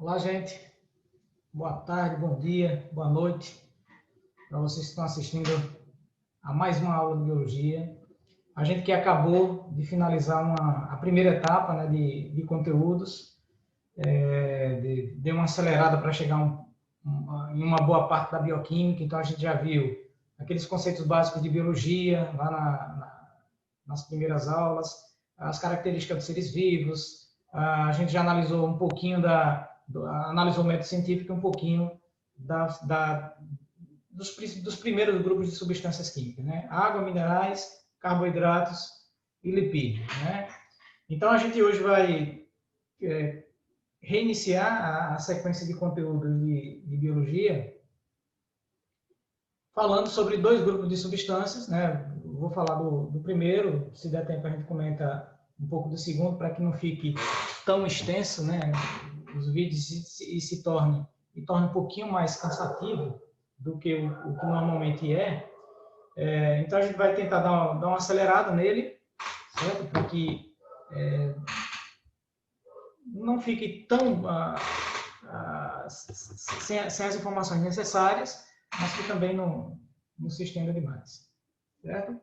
Olá, gente. Boa tarde, bom dia, boa noite para vocês que estão assistindo a mais uma aula de biologia. A gente que acabou de finalizar a primeira etapa, né, de conteúdos, deu uma acelerada para chegar em uma boa parte da bioquímica. Então, a gente já viu aqueles conceitos básicos de biologia lá nas primeiras aulas, as características dos seres vivos. A gente já analisou um pouquinho analisou o método científico, um pouquinho dos primeiros grupos de substâncias químicas, né? Água, minerais, carboidratos e lipídios, né? Então, a gente hoje vai reiniciar a sequência de conteúdos de biologia, falando sobre dois grupos de substâncias, né? Vou falar do primeiro, se der tempo a gente comenta um pouco do segundo, para que não fique tão extenso, né? Os vídeos se torne um pouquinho mais cansativo do que o que normalmente é. Então a gente vai tentar dar uma acelerada nele, certo? Para que não fique tão sem as informações necessárias, mas que também não se estenda demais, certo?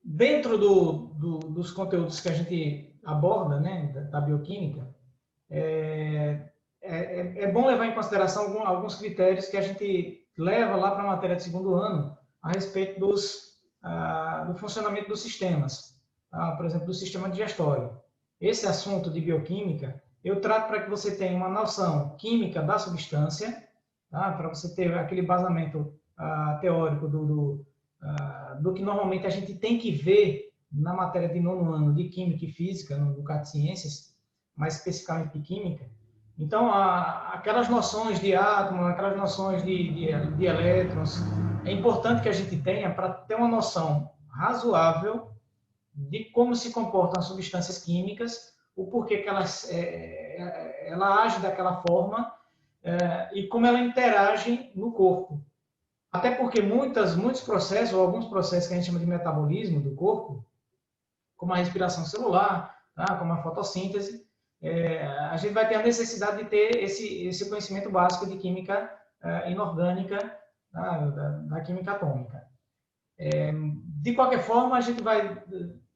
Dentro dos conteúdos que a gente aborda, né, da bioquímica, é bom levar em consideração alguns critérios que a gente leva lá para a matéria de segundo ano a respeito do funcionamento dos sistemas, tá? Por exemplo, do sistema digestório. Esse assunto de bioquímica eu trato para que você tenha uma noção química da substância, tá? Para você ter aquele embasamento teórico do que normalmente a gente tem que ver na matéria de nono ano de Química e Física, no CAT Ciências, mais especificamente de Química. Então, aquelas noções de átomo, aquelas noções de elétrons, é importante que a gente tenha para ter uma noção razoável de como se comportam as substâncias químicas, o porquê que ela age daquela forma e como ela interage no corpo. Até porque muitos processos, ou alguns processos que a gente chama de metabolismo do corpo, como a respiração celular, tá? Como a fotossíntese, a gente vai ter a necessidade de ter esse conhecimento básico de química inorgânica, tá? da química atômica. De qualquer forma, a gente vai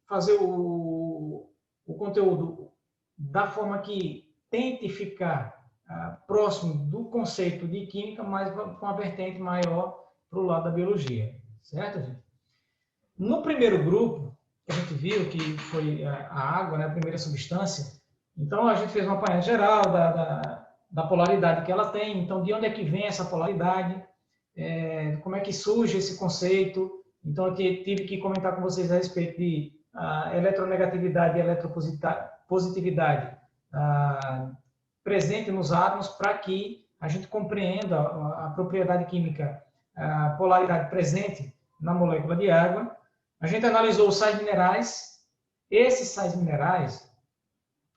fazer o conteúdo da forma que tente ficar próximo do conceito de química, mas com uma vertente maior para o lado da biologia, certo, gente? No primeiro grupo, que a gente viu, que foi a água, né, a primeira substância, então a gente fez uma apanhado geral da polaridade que ela tem, então de onde é que vem essa polaridade, como é que surge esse conceito. Então eu tive que comentar com vocês a respeito de eletronegatividade e eletropositividade presente nos átomos, para que a gente compreenda a propriedade química, a polaridade presente na molécula de água. A gente analisou os sais minerais. Esses sais minerais,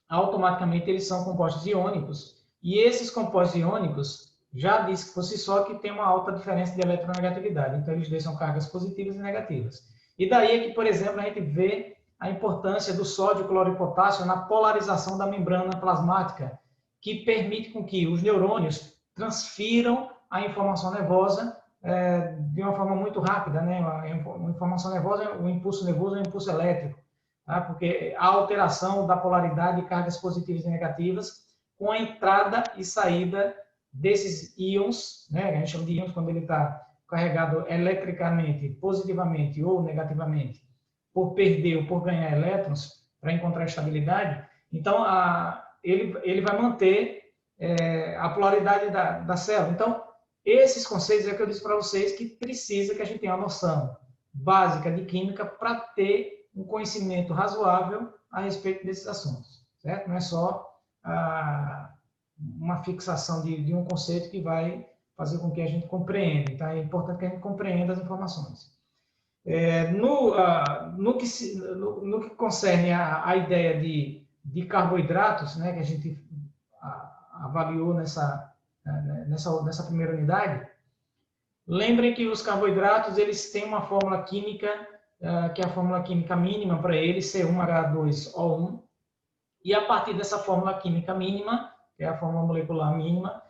automaticamente, eles são compostos iônicos, e esses compostos iônicos já diz por si só que tem uma alta diferença de eletronegatividade, então eles deixam cargas positivas e negativas. E daí é que, por exemplo, a gente vê a importância do sódio, cloro e potássio na polarização da membrana plasmática, que permite com que os neurônios transfiram a informação nervosa de uma forma muito rápida, né? Uma informação nervosa, o impulso nervoso é um impulso elétrico, tá? Porque a alteração da polaridade de cargas positivas e negativas com a entrada e saída desses íons, né? A gente chama de íons quando ele está carregado eletricamente, positivamente ou negativamente, por perder ou por ganhar elétrons, para encontrar estabilidade. Então, ele vai manter a polaridade da célula. Então, esses conceitos é que eu disse para vocês que precisa que a gente tenha uma noção básica de química para ter um conhecimento razoável a respeito desses assuntos, certo? Não é só uma fixação de um conceito que vai fazer com que a gente compreenda. Então, é importante que a gente compreenda as informações. No que concerne a ideia de carboidratos, né, que a gente avaliou nessa primeira unidade, lembrem que os carboidratos eles têm uma fórmula química, que é a fórmula química mínima para eles, C1H2O1, E a partir dessa fórmula química mínima, que é a fórmula molecular mínima,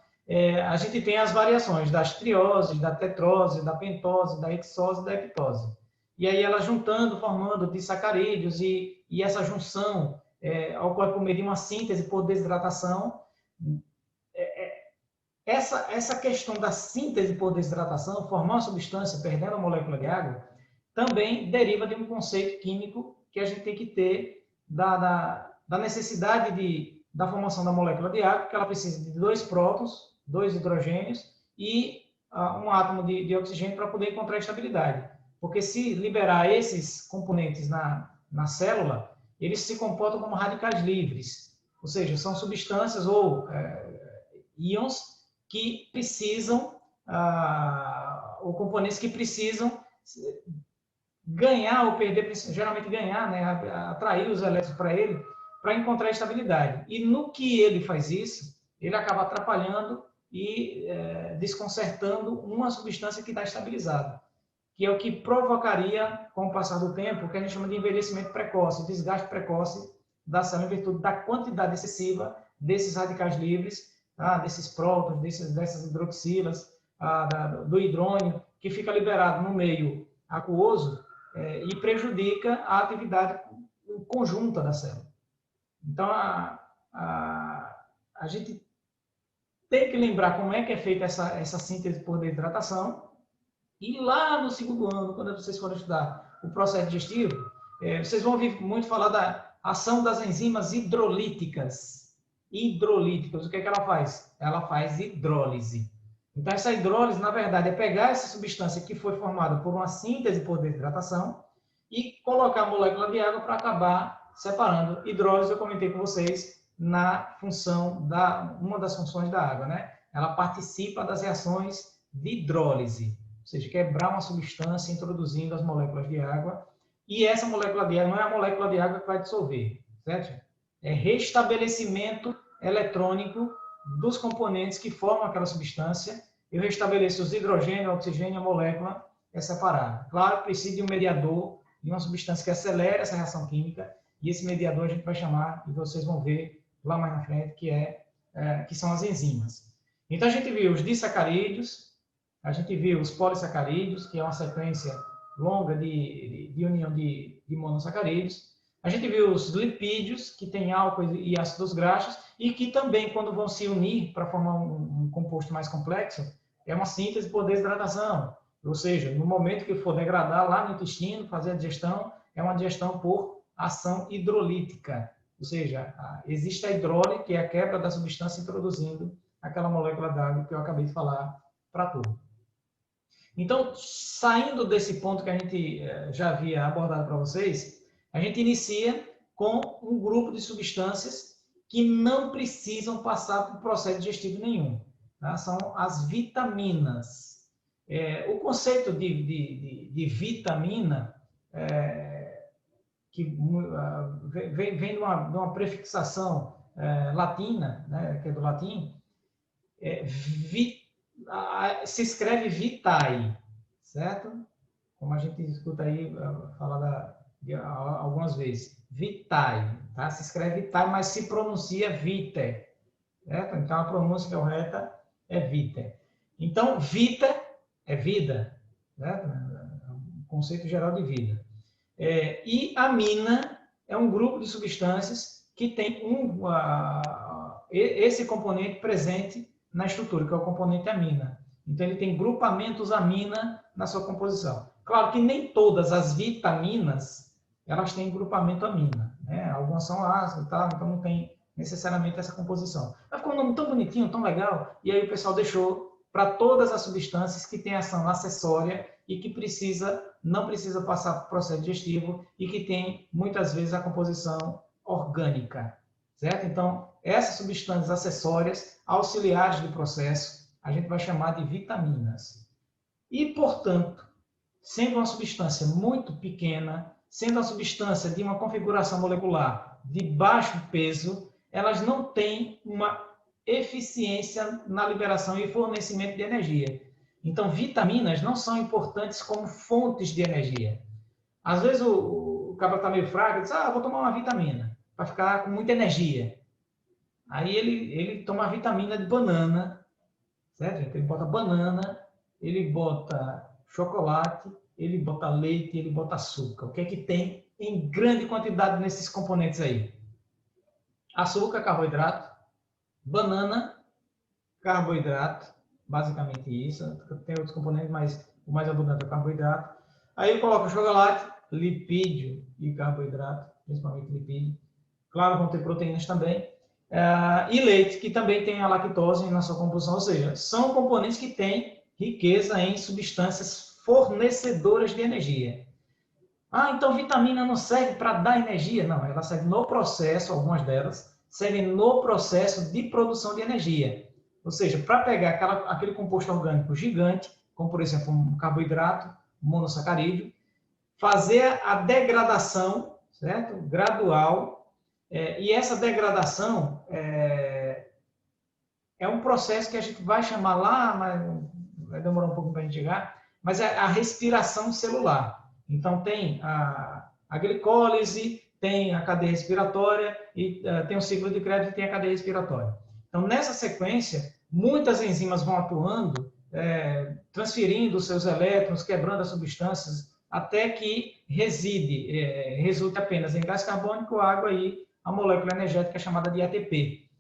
a gente tem as variações das trioses, da tetrose, da pentose, da hexose e da heptose. E aí ela juntando, formando disacarídeos, e essa junção ocorre por meio de uma síntese por desidratação. Essa questão da síntese por desidratação, formar uma substância perdendo a molécula de água, também deriva de um conceito químico que a gente tem que ter da necessidade da formação da molécula de água, que ela precisa de 2 prótons, 2 hidrogênios e um átomo de oxigênio para poder encontrar estabilidade. Porque se liberar esses componentes na célula, eles se comportam como radicais livres, ou seja, são substâncias ou íons que precisam, ou componentes que precisam ganhar ou perder, geralmente ganhar, né, atrair os elétrons para ele, para encontrar estabilidade. E no que ele faz isso, ele acaba atrapalhando e desconcertando uma substância que está estabilizada, que é o que provocaria, com o passar do tempo, o que a gente chama de envelhecimento precoce, desgaste precoce da célula em virtude da quantidade excessiva desses radicais livres, desses prótons, dessas hidroxilas, do hidrônio, que fica liberado no meio aquoso e prejudica a atividade conjunta da célula. Então, a gente tem que lembrar como é que é feita essa síntese por desidratação, e lá no segundo ano, quando vocês forem estudar o processo digestivo, vocês vão ouvir muito falar da ação das enzimas hidrolíticas. O que ela faz? Ela faz hidrólise. Então, essa hidrólise, na verdade, é pegar essa substância que foi formada por uma síntese por desidratação e colocar a molécula de água para acabar separando. Hidrólise, eu comentei com vocês, na função uma das funções da água, né? Ela participa das reações de hidrólise, ou seja, quebrar uma substância introduzindo as moléculas de água. E essa molécula de água não é a molécula de água que vai dissolver, certo? É restabelecimento eletrônico dos componentes que formam aquela substância. Eu restabeleço os hidrogênio, o oxigênio, a molécula é separada. Claro, precisa de um mediador, de uma substância que acelere essa reação química, e esse mediador a gente vai chamar, e vocês vão ver lá mais na frente, que são as enzimas. Então, a gente viu os disacarídeos, a gente viu os polissacarídeos, que é uma sequência longa de união de monossacarídeos. A gente viu os lipídios, que têm álcool e ácidos graxos, e que também, quando vão se unir para formar um composto mais complexo, é uma síntese por desidratação. Ou seja, no momento que for degradar lá no intestino, fazer a digestão, é uma digestão por ação hidrolítica. Ou seja, existe a hidrólise, que é a quebra da substância introduzindo aquela molécula d'água que eu acabei de falar para tudo. Então, saindo desse ponto que a gente já havia abordado para vocês, a gente inicia com um grupo de substâncias que não precisam passar por processo digestivo nenhum. Tá? São as vitaminas. O conceito de vitamina, que vem de uma prefixação latina, né, que é do latim, se escreve vitae, certo? Como a gente escuta aí falar algumas vezes. Vitae, tá? Se escreve vitae, mas se pronuncia vitae, certo? Então, a pronúncia correta é vitae. Então, vita é vida, certo? É um conceito geral de vida. E amina é um grupo de substâncias que tem esse componente presente na estrutura, que é o componente amina. Então, ele tem grupamentos amina na sua composição. Claro que nem todas as vitaminas elas têm grupamento amina, né? Algumas são ácidas, tá? Então não tem necessariamente essa composição. Mas ficou um nome tão bonitinho, tão legal, e aí o pessoal deixou para todas as substâncias que têm ação acessória e que não precisa passar por processo digestivo e que tem, muitas vezes, a composição orgânica, certo? Então, essas substâncias acessórias, auxiliares do processo, a gente vai chamar de vitaminas. E, portanto, sendo uma substância muito pequena, sendo uma substância de uma configuração molecular de baixo peso, elas não têm uma eficiência na liberação e fornecimento de energia. Então, vitaminas não são importantes como fontes de energia. Às vezes o cara está meio fraco e diz, vou tomar uma vitamina. para ficar com muita energia. Aí ele toma a vitamina de banana, certo, gente? Ele bota banana, ele bota chocolate, ele bota leite, ele bota açúcar. O que é que tem em grande quantidade nesses componentes aí? Açúcar, carboidrato, banana, carboidrato, basicamente isso. Tem outros componentes, mas o mais abundante é o carboidrato. Aí eu coloco chocolate, lipídio e carboidrato, principalmente lipídio. Claro, vão ter proteínas também. E leite, que também tem a lactose na sua composição, ou seja, são componentes que têm riqueza em substâncias fornecedoras de energia. Ah, então vitamina não serve para dar energia? Não, ela serve no processo, algumas delas, servem no processo de produção de energia. Ou seja, para pegar aquele composto orgânico gigante, como por exemplo um carboidrato, um monossacarídeo, fazer a degradação, certo? Gradual, e essa degradação é um processo que a gente vai chamar lá, mas vai demorar um pouco para a gente chegar, mas é a respiração celular. Então, tem a glicólise, tem a cadeia respiratória, e tem o ciclo de Krebs e tem a cadeia respiratória. Então, nessa sequência, muitas enzimas vão atuando, transferindo os seus elétrons, quebrando as substâncias, até que resulte apenas em gás carbônico, água e a molécula energética chamada de ATP,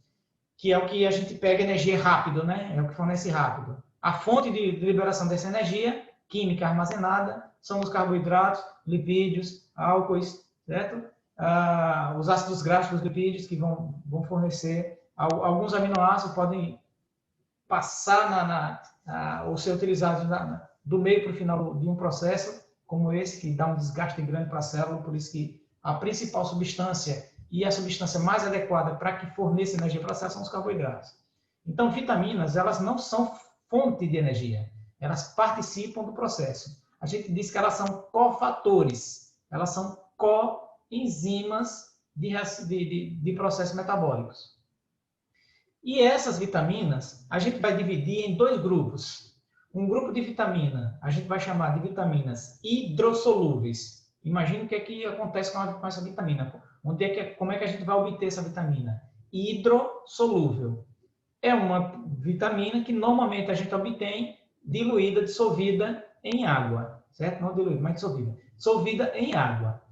que é o que a gente pega energia rápido, né? É o que fornece rápido. A fonte de liberação dessa energia química armazenada são os carboidratos, lipídios, álcoois, certo? Os ácidos graxos, os lipídios, que vão fornecer. Alguns aminoácidos podem passar ou ser utilizados do meio para o final de um processo, como esse, que dá um desgaste grande para a célula, por isso que a principal substância e a substância mais adequada para que forneça energia para a célula são os carboidratos. Então, vitaminas, elas não são fonte de energia, elas participam do processo. A gente diz que elas são cofatores, elas são coenzimas de processos metabólicos. E essas vitaminas, a gente vai dividir em dois grupos. Um grupo de vitamina, a gente vai chamar de vitaminas hidrossolúveis. Imagina o que é que acontece com essa vitamina. Como é que a gente vai obter essa vitamina? Hidrossolúvel. É uma vitamina que normalmente a gente obtém diluída, dissolvida em água. Certo? Não diluída, mas dissolvida. Dissolvida em água.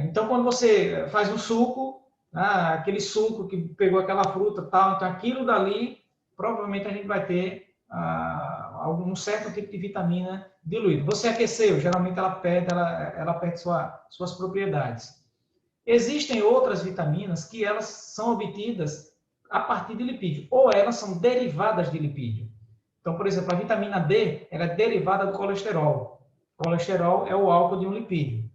Então, quando você faz um suco, aquele suco que pegou aquela fruta, tal, então aquilo dali, provavelmente a gente vai ter algum certo tipo de vitamina diluída. Você aqueceu, geralmente ela perde suas propriedades. Existem outras vitaminas que elas são obtidas a partir de lipídio, ou elas são derivadas de lipídio. Então, por exemplo, a vitamina D, ela é derivada do colesterol. O colesterol é o álcool de um lipídio.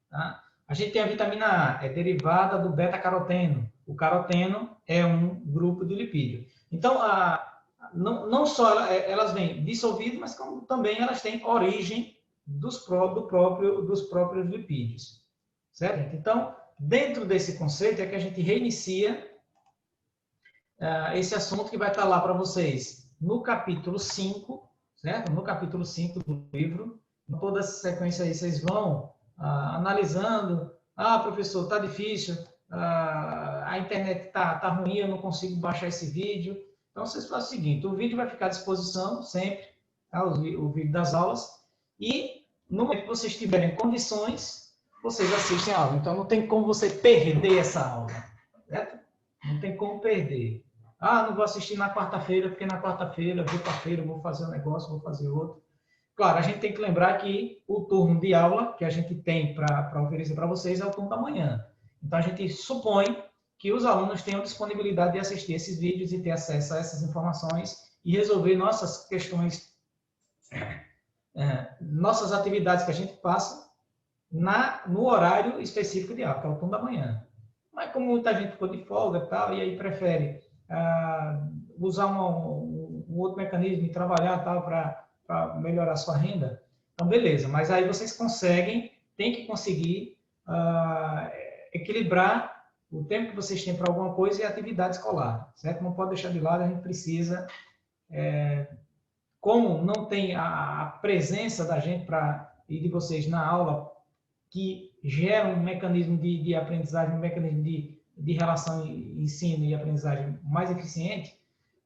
Tá? A gente tem a vitamina A, é derivada do beta-caroteno. O caroteno é um grupo de lipídio. Então, não só elas vêm dissolvidas, mas como também elas têm origem dos próprios lipídios. Certo? Então, dentro desse conceito é que a gente reinicia esse assunto que vai estar lá para vocês no capítulo 5, certo? No capítulo 5 do livro. Toda essa sequência aí vocês vão analisando. Professor, está difícil, a internet está ruim, eu não consigo baixar esse vídeo. Então, vocês fazem o seguinte, o vídeo vai ficar à disposição sempre, tá? O vídeo das aulas, e no momento que vocês tiverem condições, vocês assistem a aula. Então, não tem como você perder essa aula, certo? Não tem como perder. Não vou assistir na quarta-feira, porque na quarta-feira, eu vou fazer um negócio, vou fazer outro. Claro, a gente tem que lembrar que o turno de aula que a gente tem para oferecer para vocês é o turno da manhã. Então, a gente supõe que os alunos tenham disponibilidade de assistir esses vídeos e ter acesso a essas informações e resolver nossas questões, nossas atividades que a gente passa no horário específico de aula, que é o turno da manhã. Mas como muita gente ficou de folga e tal, e aí prefere usar um outro mecanismo e trabalhar tal para melhorar a sua renda, então beleza, mas aí vocês tem que conseguir equilibrar o tempo que vocês têm para alguma coisa e a atividade escolar, certo? Não pode deixar de lado, a gente precisa, como não tem a presença da gente e de vocês na aula, que gera um mecanismo de aprendizagem, um mecanismo de relação ensino e aprendizagem mais eficiente.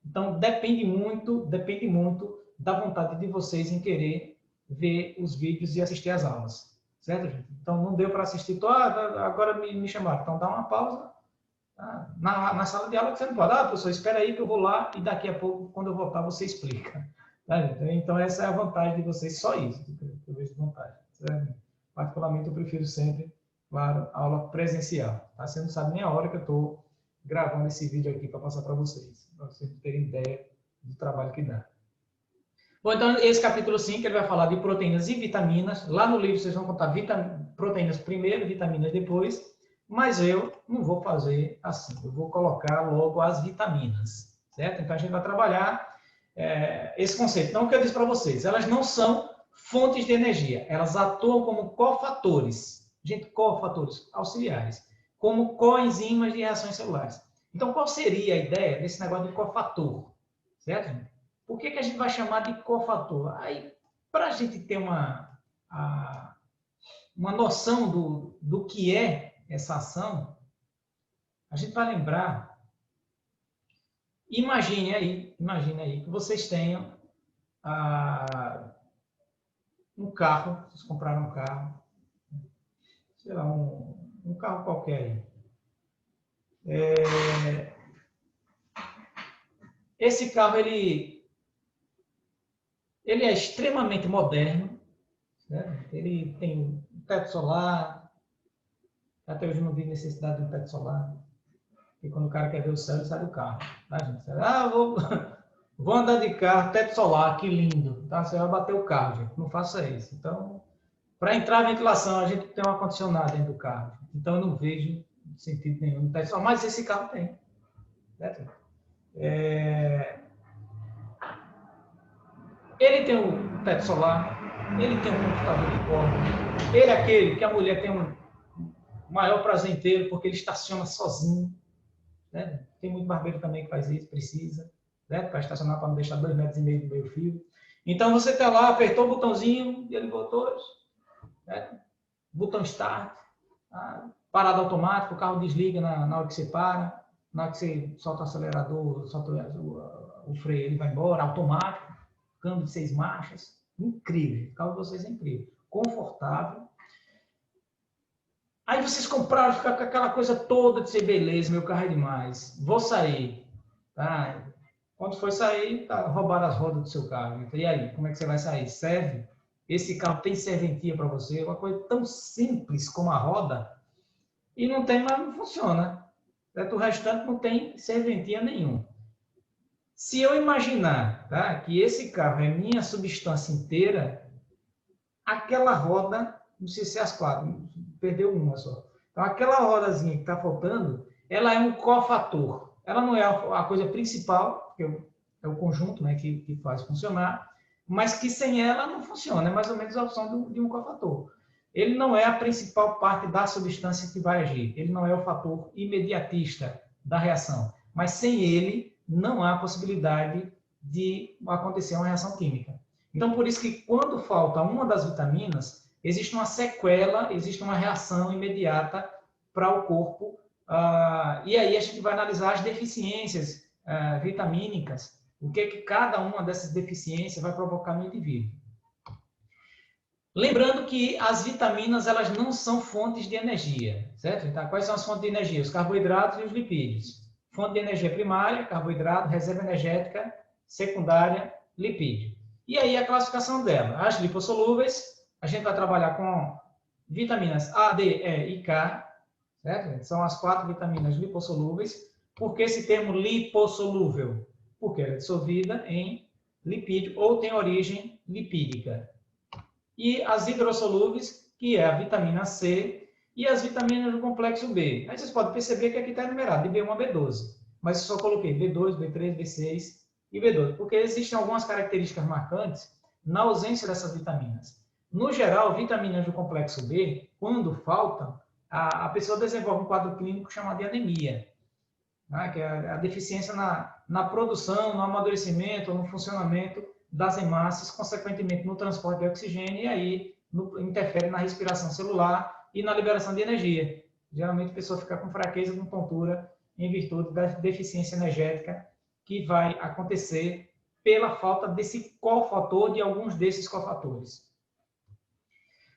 Então, depende muito da vontade de vocês em querer ver os vídeos e assistir às aulas. Certo, gente? Então, não deu para assistir, agora me chamaram. Então, dá uma pausa na sala de aula que você não pode. Professor, espera aí que eu vou lá e daqui a pouco, quando eu voltar, você explica. Tá, então, essa é a vantagem de vocês, só isso que eu vejo de vantagem. Certo? Particularmente, eu prefiro sempre, claro, a aula presencial. Tá? Você não sabe nem a hora que eu estou gravando esse vídeo aqui para passar para vocês terem ideia do trabalho que dá. Bom, então, esse capítulo 5, ele vai falar de proteínas e vitaminas. Lá no livro, vocês vão contar proteínas primeiro, vitaminas depois, mas eu não vou fazer assim. Eu vou colocar logo as vitaminas, certo? Então, a gente vai trabalhar esse conceito. Então, o que eu disse para vocês, elas não são fontes de energia, elas atuam como cofatores. Gente, cofatores auxiliares, como coenzimas de reações celulares. Então, qual seria a ideia desse negócio de cofator? Certo? Por que a gente vai chamar de cofator? Aí, para a gente ter uma noção do que é essa ação, a gente vai lembrar, imagine aí que vocês tenham um carro, vocês compraram um carro, sei lá, um carro qualquer aí. Esse carro, ele é extremamente moderno, né? Ele tem um teto solar, até hoje não vi necessidade de um teto solar, porque quando o cara quer ver o céu, ele sai do carro, tá, gente? Vou andar de carro, teto solar, que lindo, tá? Você vai bater o carro, gente, não faça isso. Então, para entrar a ventilação, a gente tem um ar-condicionado dentro do carro, então eu não vejo sentido nenhum no teto solar, mas esse carro tem, certo? Ele tem um teto solar, ele tem um computador de bordo, ele é aquele que a mulher tem um maior prazer inteiro porque ele estaciona sozinho, né? Tem muito barbeiro também que faz isso, precisa, né? Para estacionar, para não deixar 2,5 metros do meio fio. Então você está lá, apertou o botãozinho e ele botou, né? Botão start, parada automática, o carro desliga na hora que você para, na hora que você solta o acelerador, solta o freio, ele vai embora, automático, câmbio de 6 marchas, incrível, o carro de vocês é incrível, confortável. Aí vocês compraram, fica com aquela coisa toda de ser beleza, meu carro é demais, vou sair, tá? Quando for sair, roubaram as rodas do seu carro, e aí, como é que você vai sair? Serve? Esse carro tem serventia para você, uma coisa tão simples como a roda, e não tem, mas não funciona. O restante não tem serventia nenhuma. Se eu imaginar, tá, que esse carro é minha substância inteira, aquela roda, não sei se é as 4, perdeu uma só. Então, aquela rodazinha que está faltando, ela é um cofator. Ela não é a coisa principal, porque é o conjunto, né, que faz funcionar, mas que sem ela não funciona. É mais ou menos a opção de um cofator. Ele não é a principal parte da substância que vai agir. Ele não é o fator imediatista da reação. Mas sem ele, não há possibilidade de acontecer uma reação química. Então, por isso que quando falta uma das vitaminas, existe uma sequela, existe uma reação imediata para o corpo. E aí a gente vai analisar as deficiências vitamínicas, o que cada uma dessas deficiências vai provocar no indivíduo. Lembrando que as vitaminas, elas não são fontes de energia, certo? Então, quais são as fontes de energia? Os carboidratos e os lipídios. Fonte de energia primária, carboidrato, reserva energética, secundária, lipídio. E aí a classificação dela. As lipossolúveis, a gente vai trabalhar com vitaminas A, D, E e K, certo? São as 4 vitaminas lipossolúveis. Por que esse termo lipossolúvel? Porque ela é dissolvida em lipídio ou tem origem lipídica. E as hidrossolúveis, que é a vitamina C, e as vitaminas do complexo B. Aí vocês podem perceber que aqui está enumerado, de B1 a B12. Mas eu só coloquei B2, B3, B6 e B12, porque existem algumas características marcantes na ausência dessas vitaminas. No geral, vitaminas do complexo B, quando faltam, a pessoa desenvolve um quadro clínico chamado de anemia, né? Que é a deficiência na produção, no amadurecimento, no funcionamento das hemácias, consequentemente no transporte de oxigênio, e aí interfere na respiração celular, e na liberação de energia. Geralmente a pessoa fica com fraqueza, com tontura, em virtude da deficiência energética que vai acontecer pela falta desse cofator, de alguns desses cofatores.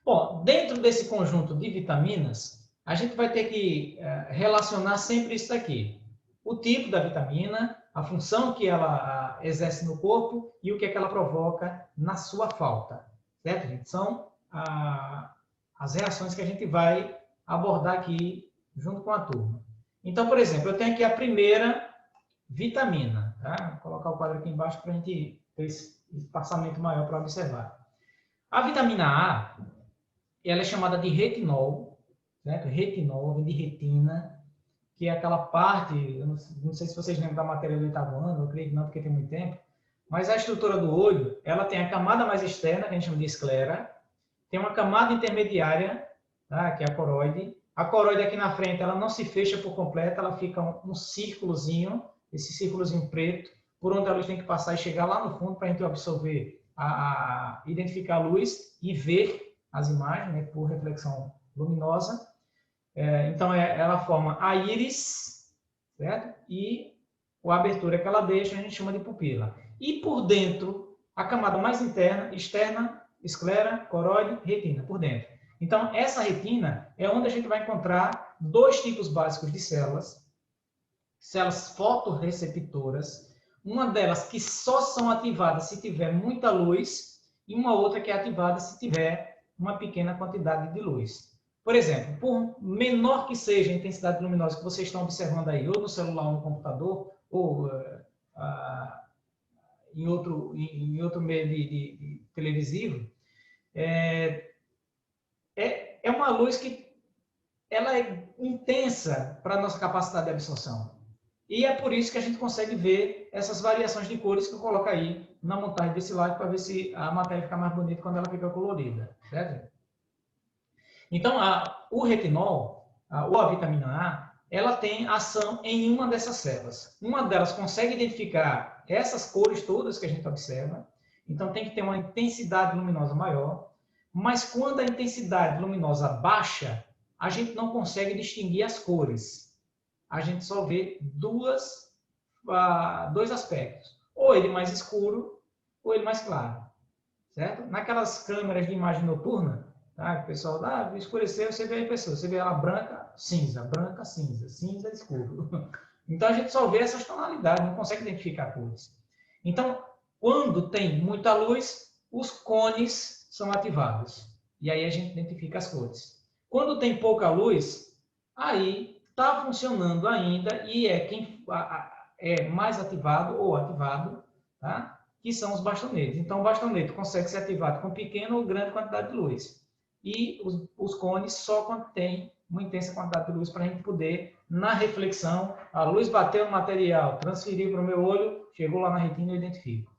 Bom, dentro desse conjunto de vitaminas, a gente vai ter que relacionar sempre isso daqui. O tipo da vitamina, a função que ela exerce no corpo e o que é que ela provoca na sua falta. Certo, gente? São as reações que a gente vai abordar aqui junto com a turma. Então, por exemplo, eu tenho aqui a primeira vitamina. Tá? Vou colocar o quadro aqui embaixo para a gente ter esse espaçamento maior para observar. A vitamina A, ela é chamada de retinol, certo? Retinol vem de retina, que é aquela parte, eu não sei se vocês lembram da matéria do oitavo ano, eu creio que não, porque tem muito tempo, mas a estrutura do olho, ela tem a camada mais externa, que a gente chama de esclera, tem uma camada intermediária, tá? Que é a coroide. A coroide aqui na frente, ela não se fecha por completo, ela fica um círculozinho, esse círculozinho preto, por onde a luz tem que passar e chegar lá no fundo para a gente absorver, identificar a luz e ver as imagens, né, por reflexão luminosa. Então, ela forma a íris, certo? E a abertura que ela deixa a gente chama de pupila. E por dentro, a camada mais interna, externa, esclera, coroide, retina, por dentro. Então, essa retina é onde a gente vai encontrar dois tipos básicos de células fotorreceptoras, uma delas que só são ativadas se tiver muita luz e uma outra que é ativada se tiver uma pequena quantidade de luz. Por exemplo, por menor que seja a intensidade luminosa que vocês estão observando aí, ou no celular ou no computador, ou em outro meio de televisivo, é uma luz que ela é intensa para a nossa capacidade de absorção. E é por isso que a gente consegue ver essas variações de cores que eu coloco aí na montagem desse slide para ver se a matéria fica mais bonita quando ela fica colorida. Certo? Então, o retinol, ou a vitamina A, ela tem ação em uma dessas células. Uma delas consegue identificar essas cores todas que a gente observa. Então, tem que ter uma intensidade luminosa maior. Mas quando a intensidade luminosa baixa, a gente não consegue distinguir as cores. A gente só vê dois aspectos. Ou ele mais escuro, ou ele mais claro. Certo? Naquelas câmeras de imagem noturna, tá? O pessoal escureceu, você vê a pessoa. Você vê ela branca, cinza, cinza, escuro. Então, a gente só vê essas tonalidades, não consegue identificar cores. Então, quando tem muita luz, os cones são ativados. E aí a gente identifica as cores. Quando tem pouca luz, aí está funcionando ainda e quem é mais ativado ou ativado, tá? Que são os bastonetes. Então, o bastonete consegue ser ativado com pequena ou grande quantidade de luz. E os cones só quando tem uma intensa quantidade de luz para a gente poder, na reflexão, a luz bateu no material, transferiu para o meu olho, chegou lá na retina e eu identifico.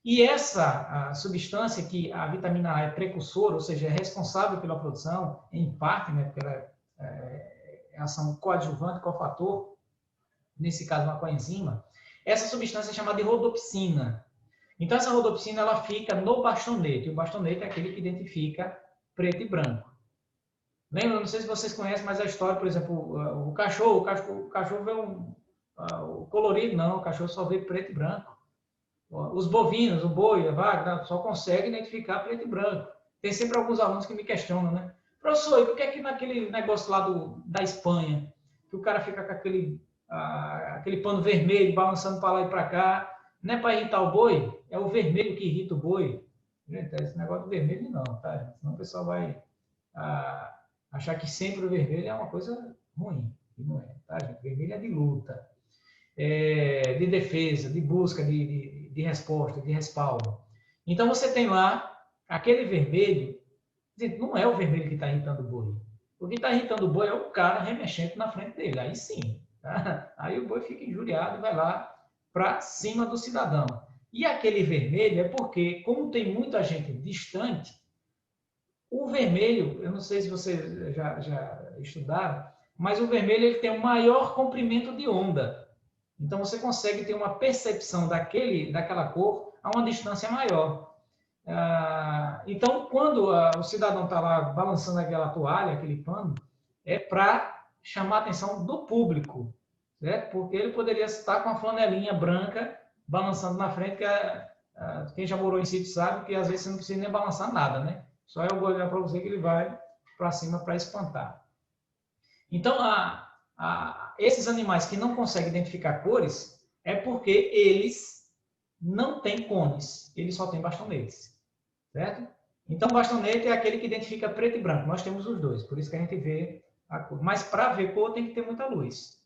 E essa substância que a vitamina A é precursora, ou seja, é responsável pela produção, em parte, né, porque ela é ação coadjuvante, cofator, nesse caso uma coenzima, essa substância é chamada de rodopsina. Então, essa rodopsina ela fica no bastonete. O bastonete é aquele que identifica preto e branco. Lembra? Não sei se vocês conhecem, mas a história, por exemplo, o cachorro vê o colorido, não, o cachorro só vê preto e branco. Os bovinos, o boi, a vaca, só consegue identificar preto e branco. Tem sempre alguns alunos que me questionam, né? Professor, e por que é que naquele negócio lá da Espanha, que o cara fica com aquele pano vermelho balançando para lá e para cá, não é para irritar o boi? É o vermelho que irrita o boi. Gente, esse negócio do vermelho não, tá? Senão o pessoal vai achar que sempre o vermelho é uma coisa ruim. E não é, tá, gente? Vermelho é de luta, de defesa, de busca, de resposta, de respaldo. Então, você tem lá aquele vermelho, não é o vermelho que está irritando o boi. O que está irritando o boi é o cara remexendo na frente dele. Aí sim. Tá? Aí o boi fica injuriado e vai lá para cima do cidadão. E aquele vermelho é porque, como tem muita gente distante, o vermelho, eu não sei se vocês já estudaram, mas o vermelho ele tem um maior comprimento de onda. Então, você consegue ter uma percepção daquela cor a uma distância maior. Então, quando o cidadão está lá balançando aquela toalha, aquele pano, é para chamar a atenção do público, certo? Porque ele poderia estar com a flanelinha branca balançando na frente, que quem já morou em sítio sabe que às vezes você não precisa nem balançar nada, né? Só eu vou olhar para você que ele vai para cima para espantar. Então, esses animais que não conseguem identificar cores é porque eles não têm cones, eles só têm bastonetes, certo? Então, bastonete é aquele que identifica preto e branco. Nós temos os dois, por isso que a gente vê a cor. Mas para ver cor tem que ter muita luz.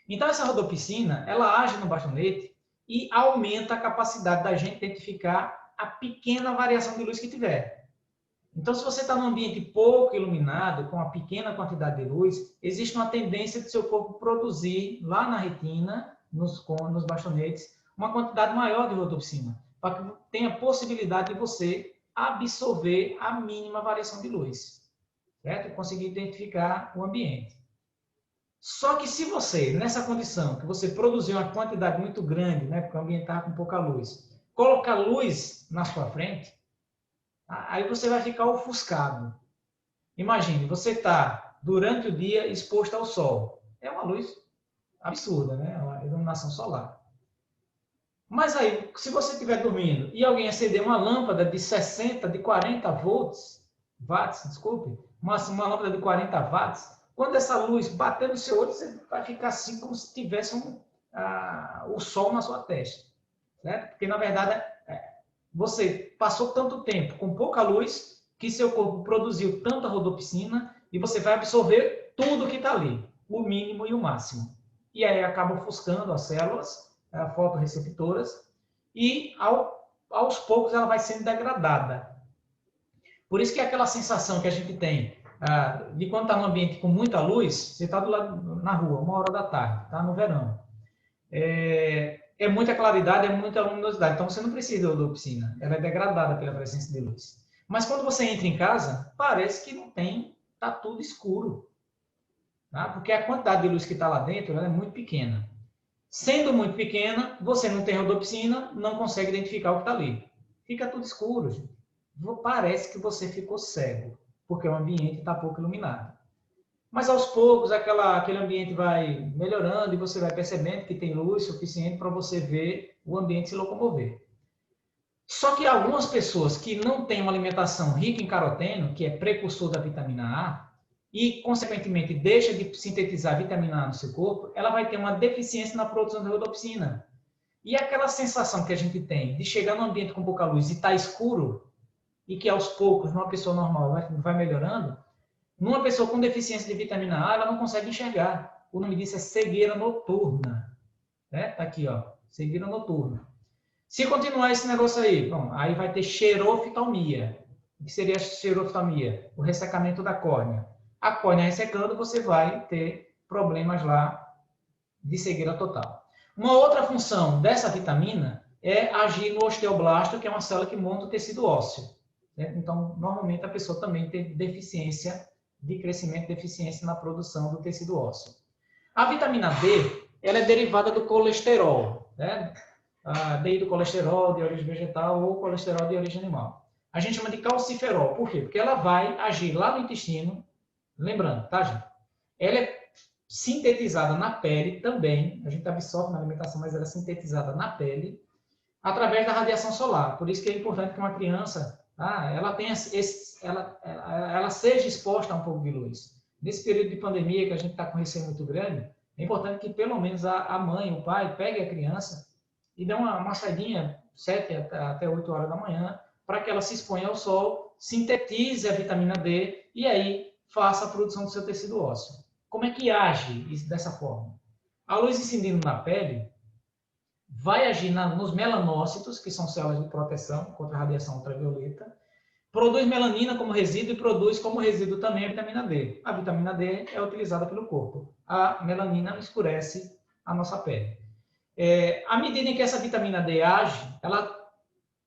Então, essa rodopsina, ela age no bastonete e aumenta a capacidade da gente identificar a pequena variação de luz que tiver. Então, se você está num ambiente pouco iluminado, com uma pequena quantidade de luz, existe uma tendência do seu corpo produzir lá na retina, nos bastonetes, uma quantidade maior de rodopsina, para que tenha possibilidade de você absorver a mínima variação de luz, certo? Conseguir identificar o ambiente. Só que se você, nessa condição, que você produziu uma quantidade muito grande, né, porque o ambiente está com pouca luz, colocar luz na sua frente, aí você vai ficar ofuscado. Imagine, você está, durante o dia, exposto ao sol. É uma luz absurda, né? É uma iluminação solar. Mas aí, se você estiver dormindo e alguém acender uma lâmpada de 60, de 40 watts, desculpe, uma lâmpada de 40 watts, quando essa luz bater no seu olho, você vai ficar assim como se tivesse o sol na sua testa. Certo? Porque, na verdade, você passou tanto tempo com pouca luz que seu corpo produziu tanta rodopsina e você vai absorver tudo que está ali, o mínimo e o máximo. E aí acaba ofuscando as células fotorreceptoras e aos poucos ela vai sendo degradada. Por isso que é aquela sensação que a gente tem de quando está num ambiente com muita luz, você está do lado na rua, 1h da tarde, está no verão. É muita claridade, é muita luminosidade. Então, você não precisa de rodopsina. Ela é degradada pela presença de luz. Mas quando você entra em casa, parece que não tem, está tudo escuro. Tá? Porque a quantidade de luz que está lá dentro ela é muito pequena. Sendo muito pequena, você não tem rodopsina, não consegue identificar o que está ali. Fica tudo escuro, gente. Parece que você ficou cego, porque o ambiente está pouco iluminado. Mas aos poucos aquele ambiente vai melhorando e você vai percebendo que tem luz suficiente para você ver o ambiente se locomover. Só que algumas pessoas que não têm uma alimentação rica em caroteno, que é precursor da vitamina A, e consequentemente deixa de sintetizar a vitamina A no seu corpo, ela vai ter uma deficiência na produção de rodopsina. E aquela sensação que a gente tem de chegar num ambiente com pouca luz e estar escuro, e que aos poucos, numa pessoa normal, vai melhorando, numa pessoa com deficiência de vitamina A, ela não consegue enxergar. O nome disso é cegueira noturna. Né? Tá aqui, ó, cegueira noturna. Se continuar esse negócio aí, bom, aí vai ter xeroftalmia. O que seria a xeroftalmia? O ressecamento da córnea. A córnea ressecando, você vai ter problemas lá de cegueira total. Uma outra função dessa vitamina é agir no osteoblasto, que é uma célula que monta o tecido ósseo. Né? Então, normalmente a pessoa também tem deficiência de crescimento, deficiência na produção do tecido ósseo. A vitamina D, ela é derivada do colesterol, né? Desde o colesterol de origem vegetal ou colesterol de origem animal. A gente chama de calciferol. Por quê? Porque ela vai agir lá no intestino, lembrando, tá, gente? Ela é sintetizada na pele também, a gente absorve na alimentação, mas ela é sintetizada na pele, através da radiação solar. Por isso que é importante que uma criança ela tenha ela seja exposta a um pouco de luz. Nesse período de pandemia, que a gente está com receio muito grande, é importante que pelo menos a mãe, o pai, pegue a criança e dê uma saidinha 7 até 8 horas da manhã, para que ela se exponha ao sol, sintetize a vitamina D e aí faça a produção do seu tecido ósseo. Como é que age dessa forma? A luz incidindo na pele vai agir nos melanócitos, que são células de proteção contra a radiação ultravioleta, produz melanina como resíduo e produz como resíduo também a vitamina D. A vitamina D é utilizada pelo corpo. A melanina escurece a nossa pele. À medida em que essa vitamina D age, ela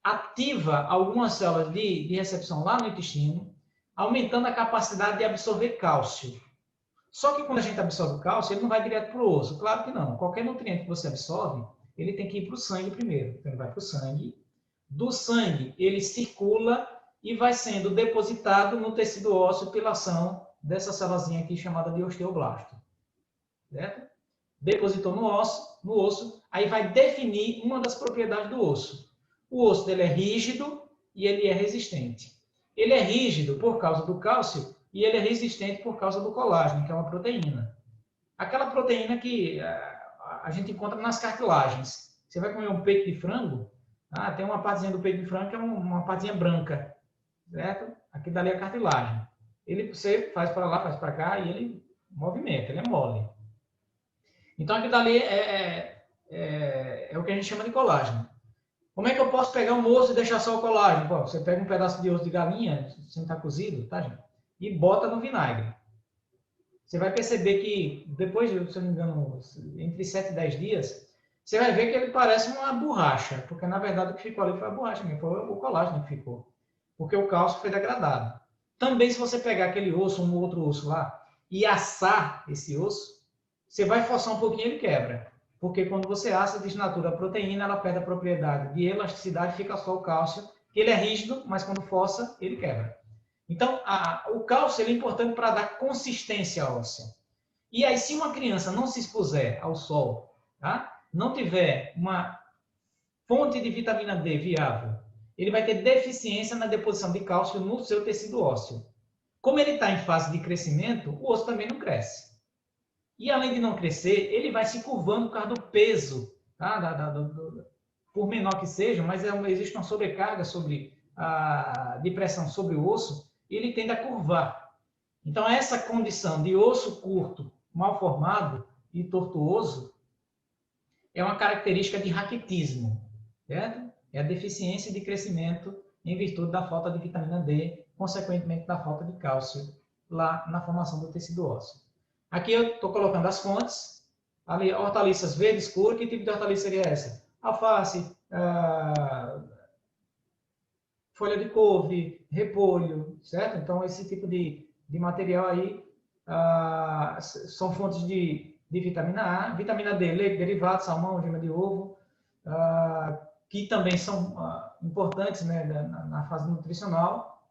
ativa algumas células de recepção lá no intestino, aumentando a capacidade de absorver cálcio. Só que quando a gente absorve o cálcio, ele não vai direto para o osso. Claro que não. Qualquer nutriente que você absorve, ele tem que ir para o sangue primeiro. Então, ele vai para o sangue, do sangue, ele circula e vai sendo depositado no tecido ósseo pela ação dessa céluazinha aqui chamada de osteoblasto. Certo? Depositou no osso, aí vai definir uma das propriedades do osso. O osso dele é rígido e ele é resistente. Ele é rígido por causa do cálcio e ele é resistente por causa do colágeno, que é uma proteína. Aquela proteína que a gente encontra nas cartilagens. Você vai comer um peito de frango, tem uma partezinha do peito de frango que é uma partezinha branca, certo? Aqui dali é a cartilagem. Você faz para lá, faz para cá e ele movimenta, ele é mole. Então, aqui dali é o que a gente chama de colágeno. Como é que eu posso pegar um osso e deixar só o colágeno? Pô, você pega um pedaço de osso de galinha, sem estar cozido, tá, gente? E bota no vinagre. Você vai perceber que depois, se eu não me engano, entre 7 e 10 dias, você vai ver que ele parece uma borracha, porque na verdade o que ficou ali foi a borracha, foi o colágeno que ficou, porque o cálcio foi degradado. Também, se você pegar aquele osso, um outro osso lá, e assar esse osso, você vai forçar um pouquinho e ele quebra. Porque quando você assa, desnatura a proteína, ela perde a propriedade de elasticidade, fica só o cálcio, que ele é rígido, mas quando força, ele quebra. Então, o cálcio ele é importante para dar consistência óssea. E aí, se uma criança não se expuser ao sol, tá? Não tiver uma fonte de vitamina D viável, ele vai ter deficiência na deposição de cálcio no seu tecido ósseo. Como ele está em fase de crescimento, o osso também não cresce. E além de não crescer, ele vai se curvando por causa do peso, tá? Por menor que seja, mas existe uma sobrecarga de pressão sobre o osso, e ele tende a curvar. Então, essa condição de osso curto, mal formado e tortuoso é uma característica de raquitismo, certo? É a deficiência de crescimento em virtude da falta de vitamina D, consequentemente da falta de cálcio lá na formação do tecido ósseo. Aqui eu estou colocando as fontes, ali, hortaliças verde escuro. Que tipo de hortaliça seria essa? Alface, folha de couve, repolho, certo? Então, esse tipo de material aí são fontes de vitamina A, vitamina D, leite, derivado, salmão, gema de ovo, que também são importantes, né, na fase nutricional.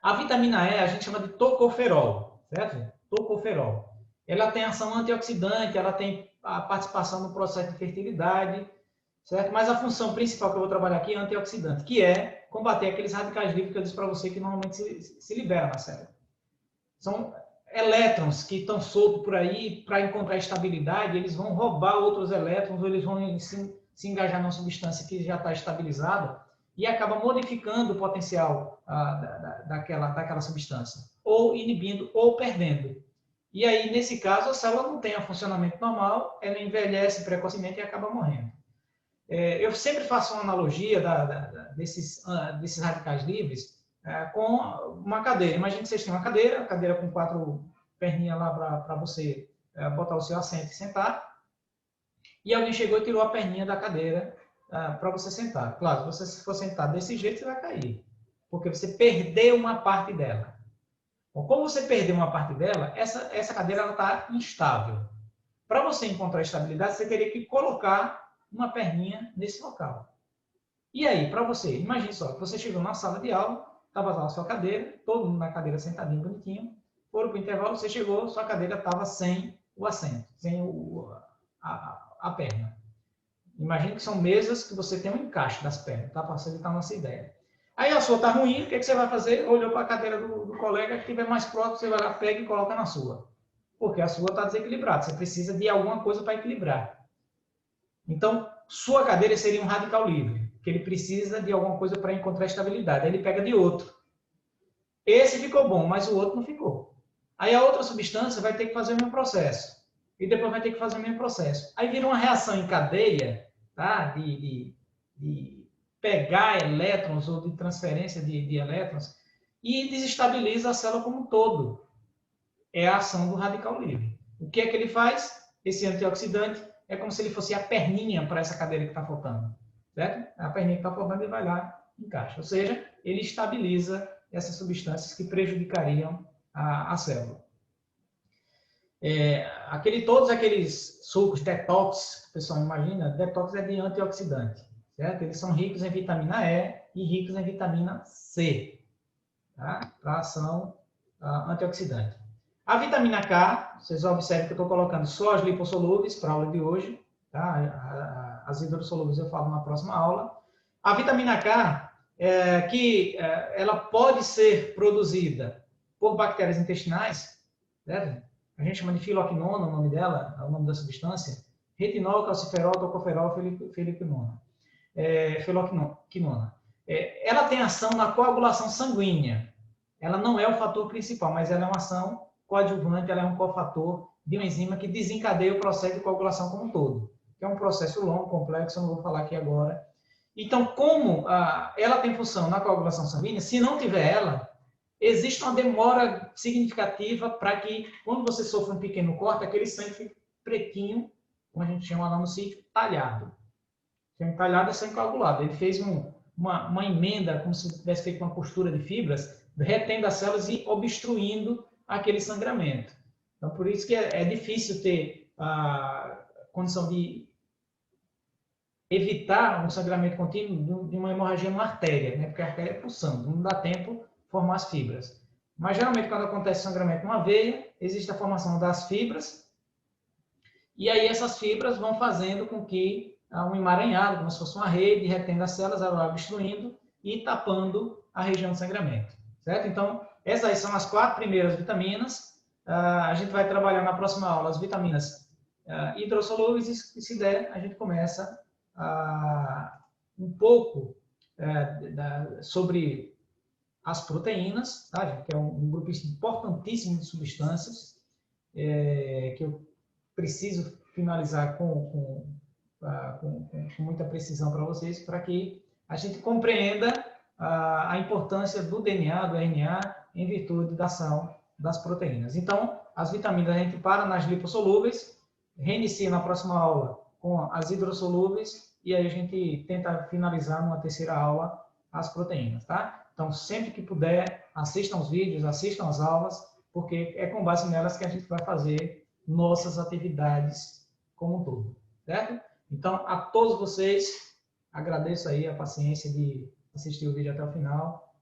A vitamina E a gente chama de tocoferol, certo? Tocoferol. Ela tem ação antioxidante, ela tem a participação no processo de fertilidade, certo? Mas a função principal que eu vou trabalhar aqui é antioxidante, que é combater aqueles radicais livres que eu disse para você que normalmente se liberam na célula. São elétrons que estão soltos por aí para encontrar estabilidade, eles vão roubar outros elétrons, ou eles vão se engajar numa substância que já está estabilizada e acaba modificando o potencial daquela substância, ou inibindo ou perdendo. E aí, nesse caso, a célula não tem um funcionamento normal, ela envelhece precocemente e acaba morrendo. Eu sempre faço uma analogia desses radicais livres com uma cadeira. Imagine que vocês têm uma cadeira com 4 perninhas lá para você botar o seu assento e sentar, e alguém chegou e tirou a perninha da cadeira para você sentar. Claro, se você for sentar desse jeito, você vai cair, porque você perdeu uma parte dela. Bom, como você perdeu uma parte dela, essa cadeira está instável. Para você encontrar estabilidade, você teria que colocar uma perninha nesse local. E aí, para você, imagine só, que você chegou na sala de aula, estava lá a sua cadeira, todo mundo na cadeira sentadinho, bonitinho, foram para o intervalo, você chegou, sua cadeira estava sem o assento, sem a perna. Imagine que são mesas que você tem um encaixe das pernas, tá? Para facilitar a nossa ideia. Aí a sua está ruim, o que você vai fazer? Olhou para a cadeira do colega que estiver mais próximo, você vai lá, pega e coloca na sua. Porque a sua está desequilibrada, você precisa de alguma coisa para equilibrar. Então, sua cadeira seria um radical livre, que ele precisa de alguma coisa para encontrar estabilidade. Aí ele pega de outro. Esse ficou bom, mas o outro não ficou. Aí a outra substância vai ter que fazer o mesmo processo. E depois vai ter que fazer o mesmo processo. Aí vira uma reação em cadeia, tá? de pegar elétrons ou de transferência de elétrons e desestabiliza a célula como um todo. É a ação do radical livre. O que é que ele faz? Esse antioxidante é como se ele fosse a perninha para essa cadeira que está faltando, certo? A perninha que está faltando, ele vai lá e encaixa. Ou seja, ele estabiliza essas substâncias que prejudicariam a célula. Todos aqueles sucos detox, que o pessoal imagina, detox é de antioxidante. certo? Eles são ricos em vitamina E e ricos em vitamina C, tá? Para ação antioxidante. A vitamina K, vocês observam que eu estou colocando só as lipossolúveis para a aula de hoje, tá? As hidrossolúveis eu falo na próxima aula. A vitamina K, ela pode ser produzida por bactérias intestinais, certo? A gente chama de filoquinona, o nome dela, é o nome da substância. Retinol, calciferol, tocoferol, feliquinona. Filoquinona. Ela tem ação na coagulação sanguínea. Ela não é o fator principal, mas ela é uma ação coadjuvante, ela é um cofator de uma enzima que desencadeia o processo de coagulação como um todo. Que é um processo longo, complexo, eu não vou falar aqui agora. Então, como ela tem função na coagulação sanguínea, se não tiver ela, existe uma demora significativa para que, quando você sofre um pequeno corte, aquele sangue fique pretinho, como a gente chama lá no sítio, talhado. Sangue talhado é sangue coagulado. Ele fez uma emenda, como se tivesse feito uma costura de fibras, retendo as células e obstruindo aquele sangramento. Então, por isso que é difícil ter a condição de evitar um sangramento contínuo de uma hemorragia numa artéria, né? Porque a artéria é pulsando, não dá tempo de formar as fibras. Mas, geralmente, quando acontece sangramento numa veia, existe a formação das fibras, e aí essas fibras vão fazendo com que um emaranhado, como se fosse uma rede, retendo as células, ela vai obstruindo e tapando a região de sangramento, certo? Então, essas aí são as 4 primeiras vitaminas. A gente vai trabalhar na próxima aula as vitaminas hidrossolúveis e, se der, a gente começa um pouco sobre as proteínas, tá, que é um grupo importantíssimo de substâncias que eu preciso finalizar com muita precisão para vocês, para que a gente compreenda a importância do DNA, do RNA, em virtude da ação das proteínas. Então, as vitaminas a gente para nas lipossolúveis, reinicia na próxima aula com as hidrossolúveis, e aí a gente tenta finalizar numa terceira aula as proteínas, tá? Então, sempre que puder, assistam os vídeos, assistam as aulas, porque é com base nelas que a gente vai fazer nossas atividades como um todo, certo? Então, a todos vocês, agradeço aí a paciência de assistir o vídeo até o final,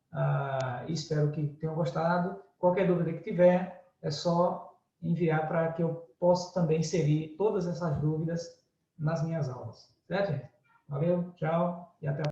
espero que tenham gostado. Qualquer dúvida que tiver, é só enviar para que eu possa também inserir todas essas dúvidas nas minhas aulas, certo, gente? Valeu, tchau e até a próxima.